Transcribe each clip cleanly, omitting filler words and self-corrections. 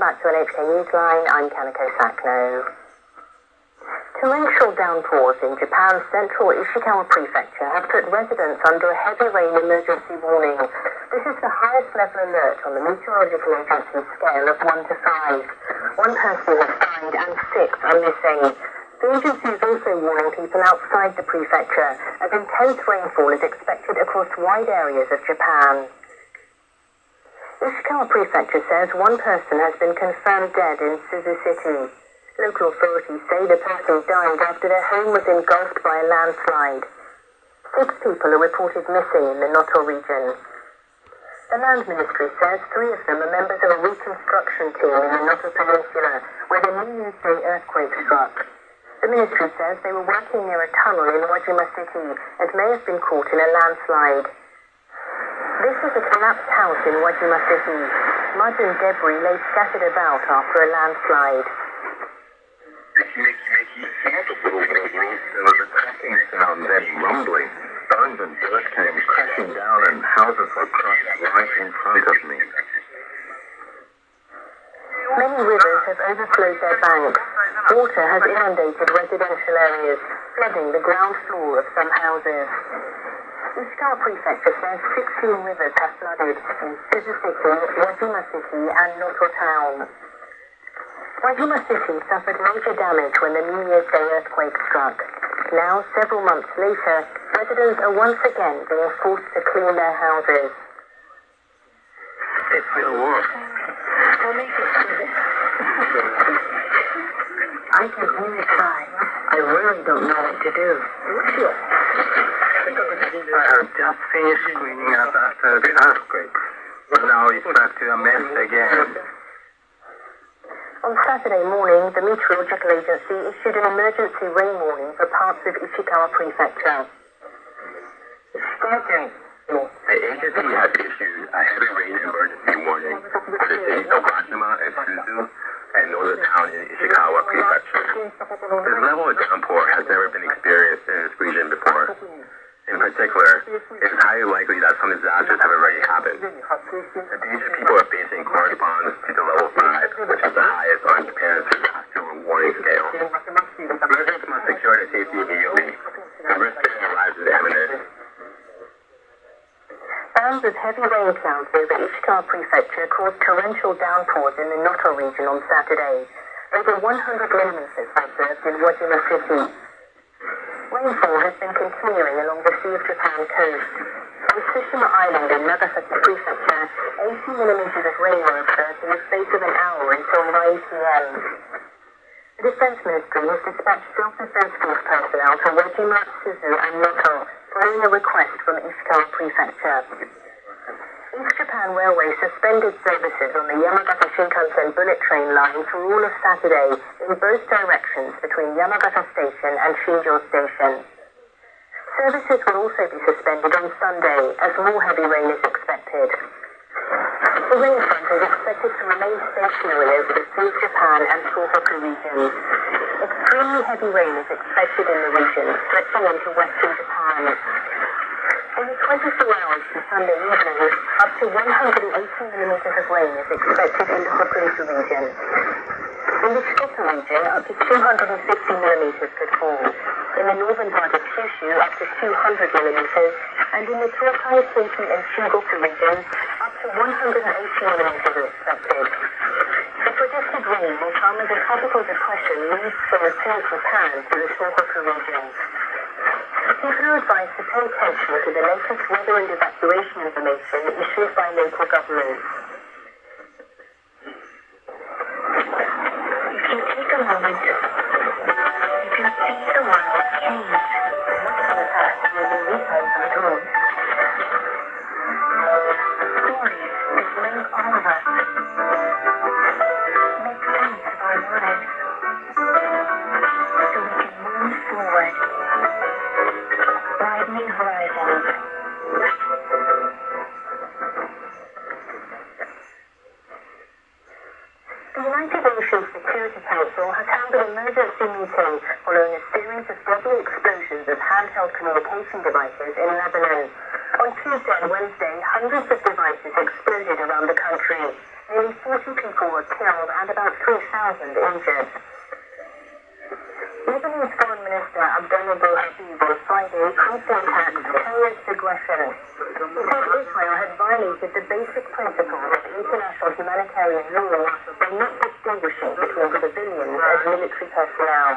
back to NHK Newsline. I'm Kanako Sakno. Torrential downpours in Japan's central Ishikawa prefecture have put residents under a heavy rain emergency warning. This is the highest level alert on the meteorological agency's scale of 1 to 5. One person has died and 6 are missing. The agency is also warning people outside the prefecture as intense rainfall is expected across wide areas of Japan. Ishikawa prefecture says one person has been confirmed dead in Suzu City. Local authorities say the person died after their home was engulfed by a landslide. 6 people are reported missing in the Noto region. The Land Ministry says 3 of them are members of a reconstruction team in the Noto Peninsula, where the New Year's Day earthquake struck. The ministry says they were working near a tunnel in Wajima City and may have been caught in a landslide. This is a collapsed house in Wajima City. Mud and debris lay scattered about after a landslide. There was a cracking sound, then rumbling. Stones and dirt came crashing down and houses were crushed right in front of me. Many rivers have overflowed their banks. Water has inundated residential areas, flooding the ground floor of some houses. Ishikawa Prefecture says 16 rivers have flooded in Suzu City, Wajima City and Noto Town. Wajima City suffered major damage when the New Year's Day earthquake struck. Now, several months later, residents are once again being forced to clean their houses. It will work. We'll make it through this. I can only try. I really don't know what to do. I have just finished cleaning up after the earthquake. Now it's back to a mess again. On Saturday morning, the Meteorological Agency issued an emergency rain warning for parts of Ishikawa Prefecture. The agency has issued a heavy rain emergency warning for the cities of Wajima and Suzu and Noto Town in Ishikawa Prefecture. This level of downpour has never been experienced in this region before. In particular, it is highly likely that some disasters have already happened. The danger people are facing corresponds to the level 5, which is the highest on Japan's disaster warning scale. Residents must secure their safety immediately. The risk of arrives is imminent. Bands of heavy rain clouds over Ishikawa Prefecture caused torrential downpours in the Noto region on Saturday. Over 100 millimeters were observed in Wajima City. Rainfall has been continuing along the Sea of Japan coast. On Tsushima Island in Nagasaki Prefecture, 80 millimeters of rain were observed in the space of an hour until 9 p.m. The Defense Ministry has dispatched self-defense force personnel to Wajima, Suzu and Noto, following a request from Ishikawa Prefecture. East Japan Railway suspended services on the Yamagata Shinkansen bullet train line for all of Saturday in both directions between Yamagata Station and Shinjo Station. Services will also be suspended on Sunday as more heavy rain is expected. The rain front is expected to remain stationary over the Sea of Japan and Tohoku regions. Extremely heavy rain is expected in the region, stretching into western Japan. In the 24 hours to Sunday evening, up to 180 millimeters of rain is expected in the Hokkaido region. In the Shikoku region, up to 250 millimeters could fall. In the northern part of Kyushu, up to 200 millimeters, and in the Tokai, Seiki and Shingoku regions, up to 180 millimeters are expected. The predicted rain will come as a tropical depression moves from the Sea of Japan to the Tohoku region. People are advised to pay attention to the latest weather and evacuation information issued by local governments. If you take a moment, you can see the world change. Much of the past will be retold by drones. Stories that link all of us. Make sense of our lives. So we can move forward. Widening horizons. The United Nations Security Council has held an emergency meeting following a series of deadly explosions of handheld communication devices in Lebanon. On Tuesday and Wednesday, hundreds of devices exploded around the country. Nearly 40 people were killed and about 3,000 injured. Lebanese Foreign Minister Abdullah Habib on Friday called the attacks terrorist aggression. He said Israel had violated the basic principles of international humanitarian law by not distinguishing between civilians and military personnel.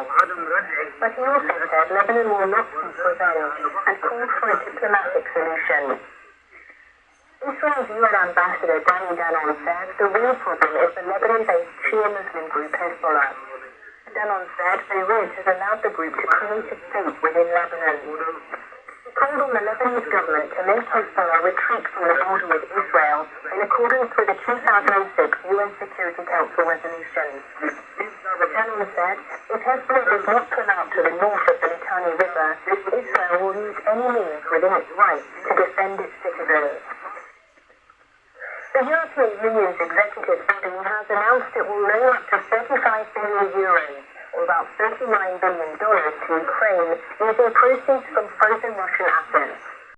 But he also said Lebanon will not seek revenge and called for a diplomatic solution. Israel's UN ambassador Danny Danon said the real problem is the Lebanon-based Shia Muslim group Hezbollah. Danon said Beirut has allowed the group to create a state within Lebanon. He called on the Lebanese government to make Hezbollah retreat from the border with Israel in accordance with the 2006 UN Security Council resolution. Danon said if Hezbollah does not pull out to the north of the Litani River, Israel will use any means within its rights to defend its citizens. The European Union's executive body has announced it will loan up to 35 billion euros, or about $39 billion, to Ukraine using proceeds from frozen Russian assets.